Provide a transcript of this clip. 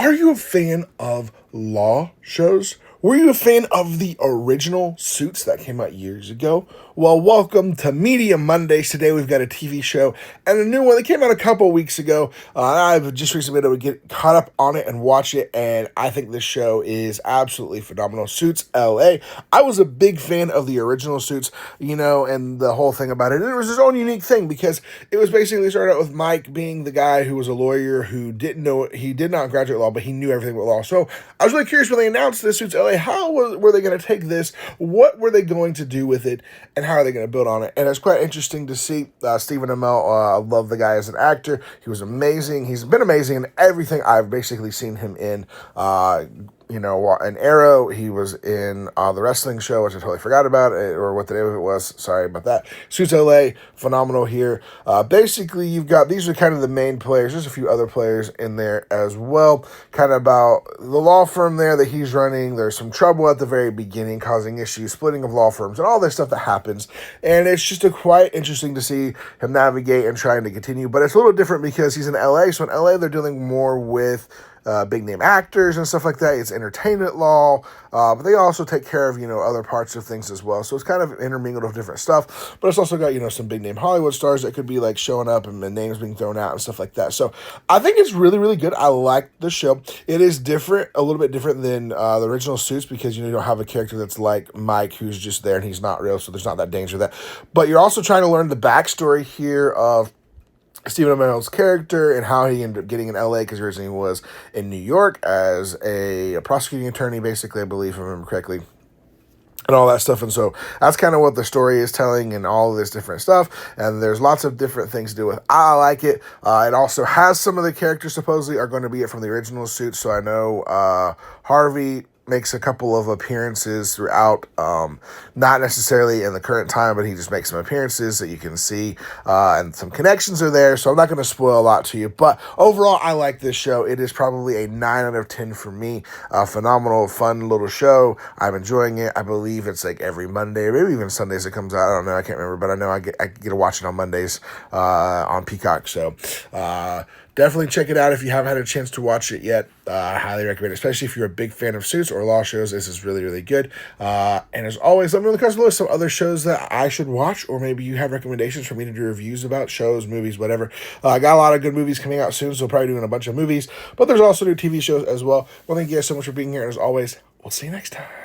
Are you a fan of law shows? Were you a fan of the original Suits that came out years ago? Well, welcome to Media Mondays. Today we've got a TV show and a new one that came out a couple weeks ago. I've just recently been able to get caught up on it and watch it, and I think this show is absolutely phenomenal. Suits LA. I was a big fan of the original Suits, and the whole thing about it. And it was his own unique thing because it was basically started out with Mike being the guy who was a lawyer who didn't know, he did not graduate law, but he knew everything about law. So I was really curious when they announced this Suits LA, were they going to take this? What were they going to do with it? And how are they going to build on it? And it's quite interesting to see Stephen Amell. I love the guy as an actor. He was amazing. He's been amazing in everything I've basically seen him in. An Arrow. He was in the wrestling show, which I totally forgot about, or what the name of it was. Sorry about that. Suits LA, phenomenal here. Basically, these are kind of the main players. There's a few other players in there as well. Kind of about the law firm there that he's running. There's some trouble at the very beginning, causing issues, splitting of law firms, and all this stuff that happens. And it's just quite interesting to see him navigate and trying to continue. But it's a little different because he's in LA. So in LA, they're dealing more with big name actors and stuff like that. It's entertainment law, but they also take care of, other parts of things as well. So it's kind of intermingled with different stuff, but it's also got, some big name Hollywood stars that could be like showing up and names being thrown out and stuff like that. So I think it's really, really good. I like the show. It is different, a little bit different than the original Suits because, you don't have a character that's like Mike who's just there and he's not real. So there's not that danger there, but you're also trying to learn the backstory here of Stephen Amell's character and how he ended up getting in LA because originally he was in New York as a prosecuting attorney, basically, I believe, if I remember correctly, and all that stuff. And so that's kind of what the story is telling and all of this different stuff. And there's lots of different things to do with. I like it. It also has some of the characters supposedly are going to be it from the original Suits. So I know Harvey makes a couple of appearances throughout, not necessarily in the current time, but he just makes some appearances that you can see, and some connections are there, so I'm not going to spoil a lot to you, but overall, I like this show. It is probably a 9 out of 10 for me. Phenomenal, fun little show. I'm enjoying it. I believe it's like every Monday, or maybe even Sundays it comes out. I don't know, I can't remember, but I know I get to watch it on Mondays, on Peacock, so, definitely check it out if you haven't had a chance to watch it yet. I highly recommend it, especially if you're a big fan of Suits or law shows. This is really, really good. And as always, let me know in the comments below some other shows that I should watch, or maybe you have recommendations for me to do reviews about shows, movies, whatever. I got a lot of good movies coming out soon, so probably doing a bunch of movies, but there's also new TV shows as well. Well, thank you guys so much for being here, and as always, we'll see you next time.